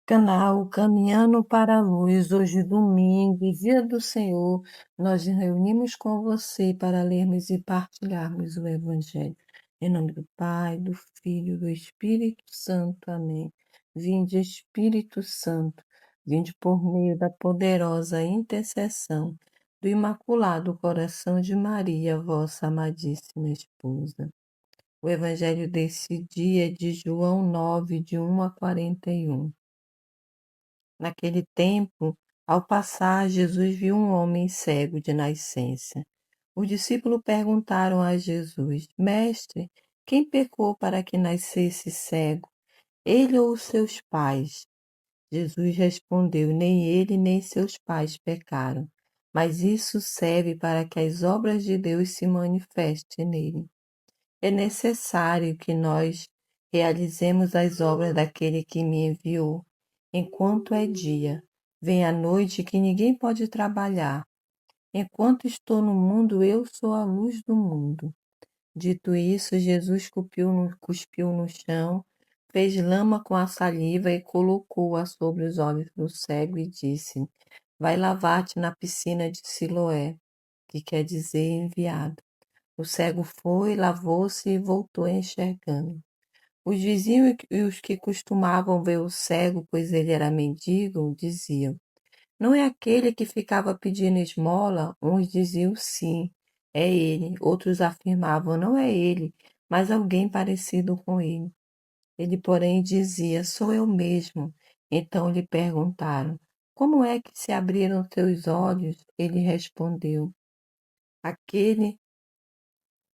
Canal Caminhando para a Luz, hoje domingo, dia do Senhor, nós nos reunimos com você para lermos e partilharmos o Evangelho. Em nome do Pai, do Filho e do Espírito Santo. Amém. Vinde, Espírito Santo, vinde por meio da poderosa intercessão do Imaculado Coração de Maria, vossa amadíssima esposa. O Evangelho desse dia é de João 9, de 1 a 41. Naquele tempo, ao passar, Jesus viu um homem cego de nascença. Os discípulos perguntaram a Jesus: Mestre, quem pecou para que nascesse cego, ele ou os seus pais? Jesus respondeu: Nem ele nem seus pais pecaram, mas isso serve para que as obras de Deus se manifestem nele. É necessário que nós realizemos as obras daquele que me enviou, enquanto é dia. Vem a noite que ninguém pode trabalhar. Enquanto estou no mundo, eu sou a luz do mundo. Dito isso, Jesus cuspiu no chão, fez lama com a saliva e colocou-a sobre os olhos do cego e disse: Vai lavar-te na piscina de Siloé, que quer dizer enviado. O cego foi, lavou-se e voltou enxergando. Os vizinhos e os que costumavam ver o cego, pois ele era mendigo, diziam: Não é aquele que ficava pedindo esmola? Uns diziam sim, é ele. Outros afirmavam: Não é ele, mas alguém parecido com ele. Ele, porém, dizia: Sou eu mesmo. Então lhe perguntaram: Como é que se abriram teus olhos? Ele respondeu: Aquele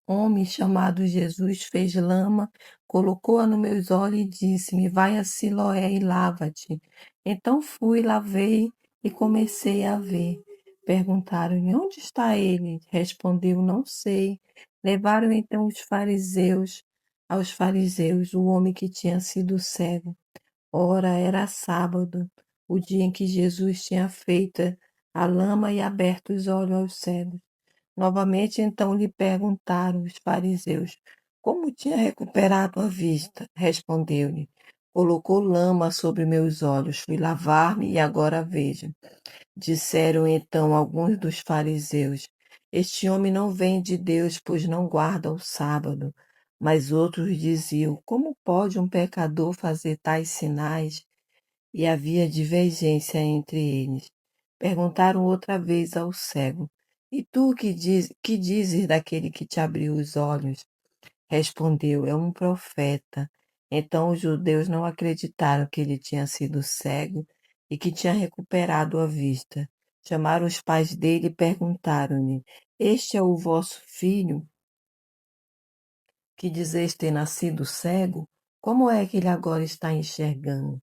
homem chamado Jesus fez lama, colocou-a nos meus olhos e disse-me: Vai a Siloé e lava-te. Então fui, lavei e comecei a ver. Perguntaram-lhe: Onde está ele? Respondeu: Não sei. Levaram então aos fariseus, o homem que tinha sido cego. Ora, era sábado, o dia em que Jesus tinha feito a lama e aberto os olhos aos cegos. Novamente, então, lhe perguntaram os fariseus como tinha recuperado a vista. Respondeu-lhe: Colocou lama sobre meus olhos, fui lavar-me e agora vejo. Disseram então alguns dos fariseus: Este homem não vem de Deus, pois não guarda o sábado. Mas outros diziam: Como pode um pecador fazer tais sinais? E havia divergência entre eles. Perguntaram outra vez ao cego: E tu que dizes daquele que te abriu os olhos? Respondeu: É um profeta. Então os judeus não acreditaram que ele tinha sido cego e que tinha recuperado a vista. Chamaram os pais dele e perguntaram-lhe: Este é o vosso filho, que dizeis ter nascido cego? Como é que ele agora está enxergando?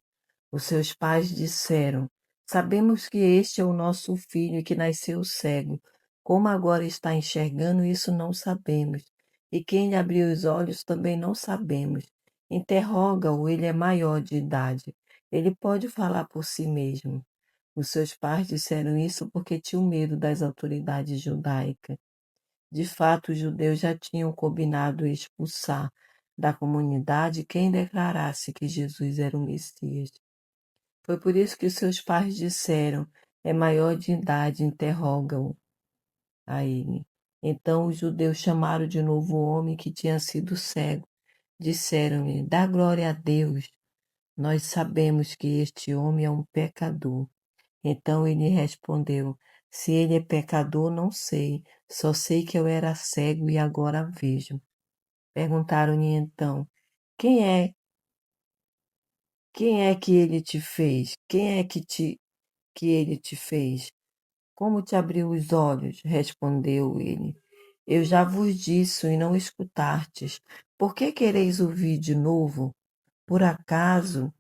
Os seus pais disseram: Sabemos que este é o nosso filho que nasceu cego. Como agora está enxergando, isso não sabemos. E quem lhe abriu os olhos também não sabemos. Interroga-o, ele é maior de idade. Ele pode falar por si mesmo. Os seus pais disseram isso porque tinham medo das autoridades judaicas. De fato, os judeus já tinham combinado expulsar da comunidade quem declarasse que Jesus era o Messias. Foi por isso que seus pais disseram: É maior de idade, interrogam a ele. Então os judeus chamaram de novo o homem que tinha sido cego. Disseram-lhe: Dá glória a Deus. Nós sabemos que este homem é um pecador. Então ele respondeu: Se ele é pecador, não sei. Só sei que eu era cego e agora vejo. Perguntaram-lhe então: Quem é? Quem é que ele te fez? Quem é que ele te fez? Como te abriu os olhos? Respondeu ele. Eu já vos disse e não escutastes. Por que quereis ouvir de novo? Por acaso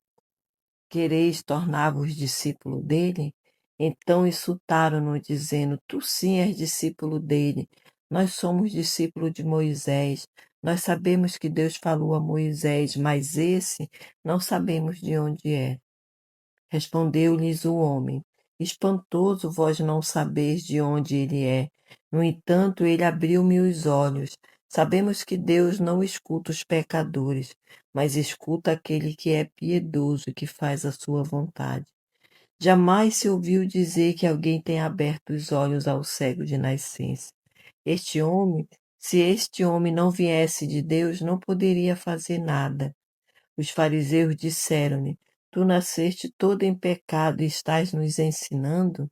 quereis tornar-vos discípulo dele? Então insultaram-no, dizendo: Tu sim és discípulo dele. Nós somos discípulos de Moisés. Nós sabemos que Deus falou a Moisés, mas esse não sabemos de onde é. Respondeu-lhes o homem: Espantoso vós não sabeis de onde ele é. No entanto, ele abriu-me os olhos. Sabemos que Deus não escuta os pecadores, mas escuta aquele que é piedoso e que faz a sua vontade. Jamais se ouviu dizer que alguém tenha aberto os olhos ao cego de nascença. Este homem, se este homem não viesse de Deus, não poderia fazer nada. Os fariseus disseram-lhe: Tu nasceste todo em pecado e estás nos ensinando?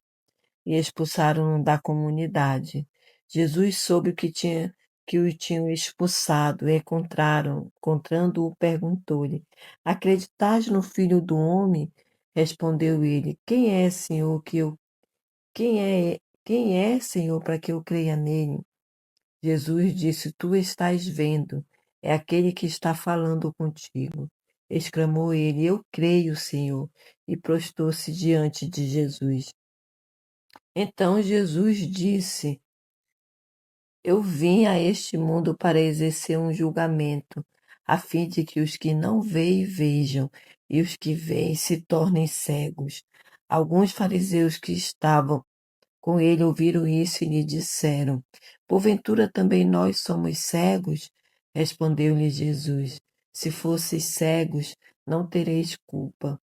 E expulsaram-no da comunidade. Jesus soube que o tinham expulsado e encontrando-o, perguntou-lhe: Acreditais no Filho do Homem? Respondeu ele: Quem é, Senhor, quem é, Senhor, para que eu creia nele? Jesus disse: Tu estás vendo, é aquele que está falando contigo. Exclamou ele: Eu creio, Senhor, e prostrou-se diante de Jesus. Então Jesus disse: Eu vim a este mundo para exercer um julgamento, a fim de que os que não veem vejam, e os que veem se tornem cegos. Alguns fariseus que estavam com ele ouviram isso e lhe disseram: Porventura também nós somos cegos? Respondeu-lhe Jesus: Se fosseis cegos, não tereis culpa.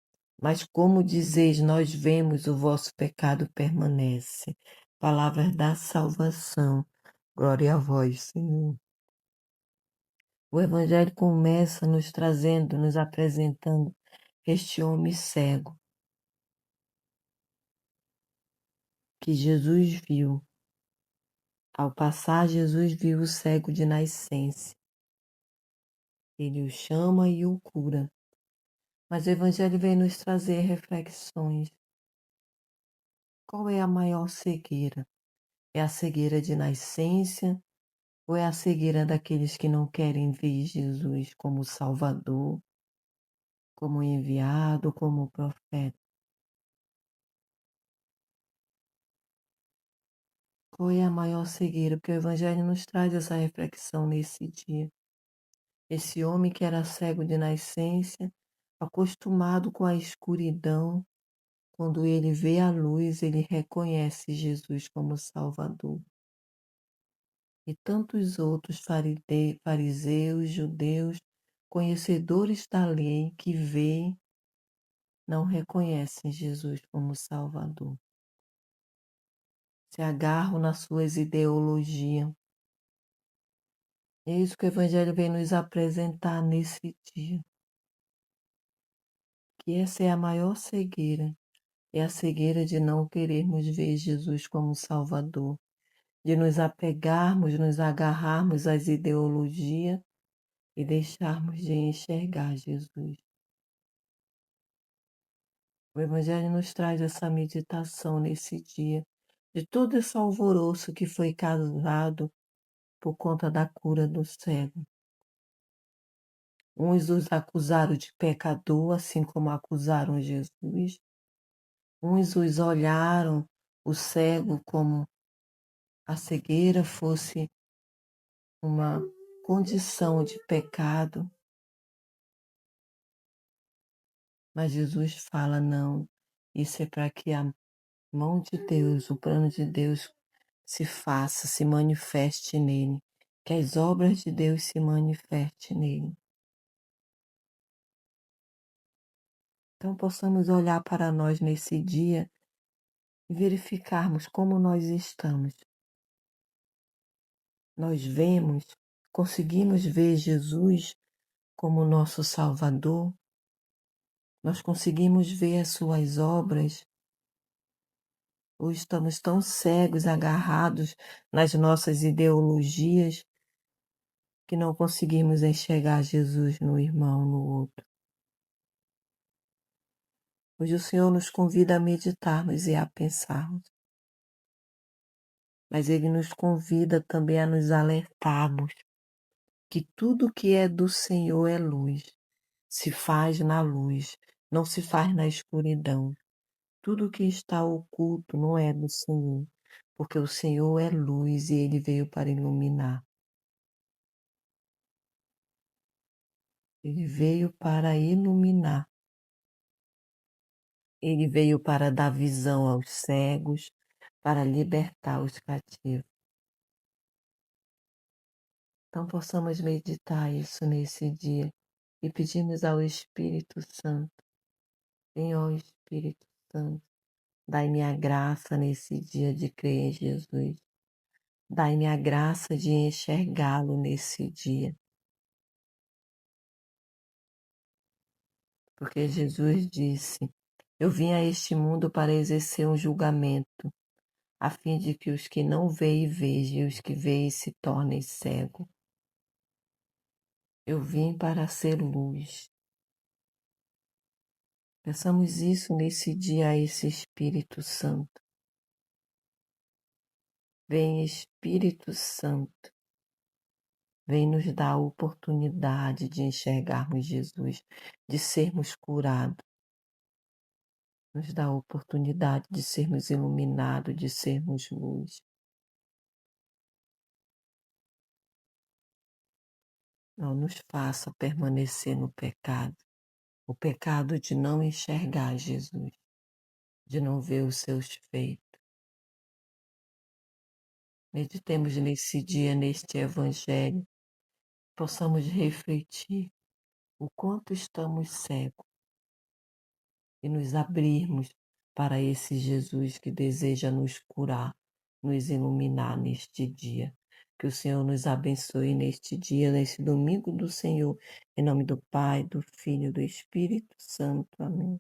Mas como dizeis, nós vemos, o vosso pecado permanece. Palavras da salvação. Glória a vós, Senhor. O Evangelho começa nos trazendo, nos apresentando este homem cego que Jesus viu. Ao passar, Jesus viu o cego de nascença. Ele o chama e o cura. Mas o Evangelho vem nos trazer reflexões. Qual é a maior cegueira? É a cegueira de nascença ou é a cegueira daqueles que não querem ver Jesus como Salvador, como enviado, como profeta? Qual é a maior cegueira? Porque o Evangelho nos traz essa reflexão nesse dia. Esse homem que era cego de nascença, acostumado com a escuridão, quando ele vê a luz, ele reconhece Jesus como Salvador. E tantos outros fariseus, judeus, conhecedores da lei, que veem, não reconhecem Jesus como Salvador. Se agarram nas suas ideologias. É isso que o Evangelho vem nos apresentar nesse dia. Que essa é a maior cegueira. É a cegueira de não querermos ver Jesus como Salvador, de nos apegarmos, nos agarrarmos às ideologias e deixarmos de enxergar Jesus. O Evangelho nos traz essa meditação nesse dia, de todo esse alvoroço que foi causado por conta da cura do cego. Uns os acusaram de pecador, assim como acusaram Jesus. Uns os olharam, o cego, como a cegueira fosse uma condição de pecado. Mas Jesus fala: não, isso é para que a mão de Deus, o plano de Deus se faça, se manifeste nele, que as obras de Deus se manifestem nele. Então possamos olhar para nós nesse dia e verificarmos como nós estamos. Nós vemos, conseguimos ver Jesus como nosso Salvador, nós conseguimos ver as suas obras, ou estamos tão cegos, agarrados nas nossas ideologias, que não conseguimos enxergar Jesus no irmão, no outro. Hoje o Senhor nos convida a meditarmos e a pensarmos, mas Ele nos convida também a nos alertarmos que tudo que é do Senhor é luz, se faz na luz, não se faz na escuridão. Tudo que está oculto não é do Senhor, porque o Senhor é luz e Ele veio para iluminar. Ele veio para iluminar. Ele veio para dar visão aos cegos, para libertar os cativos. Então possamos meditar isso nesse dia e pedimos ao Espírito Santo, vem ó Espírito Santo, dai-me a graça nesse dia de crer em Jesus, dai-me a graça de enxergá-lo nesse dia, porque Jesus disse: eu vim a este mundo para exercer um julgamento, a fim de que os que não veem vejam e os que veem se tornem cegos. Eu vim para ser luz. Peçamos isso nesse dia a esse Espírito Santo. Vem Espírito Santo, vem nos dar a oportunidade de enxergarmos Jesus, de sermos curados. Nos dá a oportunidade de sermos iluminados, de sermos luz. Não nos faça permanecer no pecado. O pecado de não enxergar Jesus, de não ver os seus feitos. Meditemos nesse dia, neste Evangelho, possamos refletir o quanto estamos cegos e nos abrirmos para esse Jesus que deseja nos curar, nos iluminar neste dia. Que o Senhor nos abençoe neste dia, nesse domingo do Senhor, em nome do Pai, do Filho e do Espírito Santo. Amém.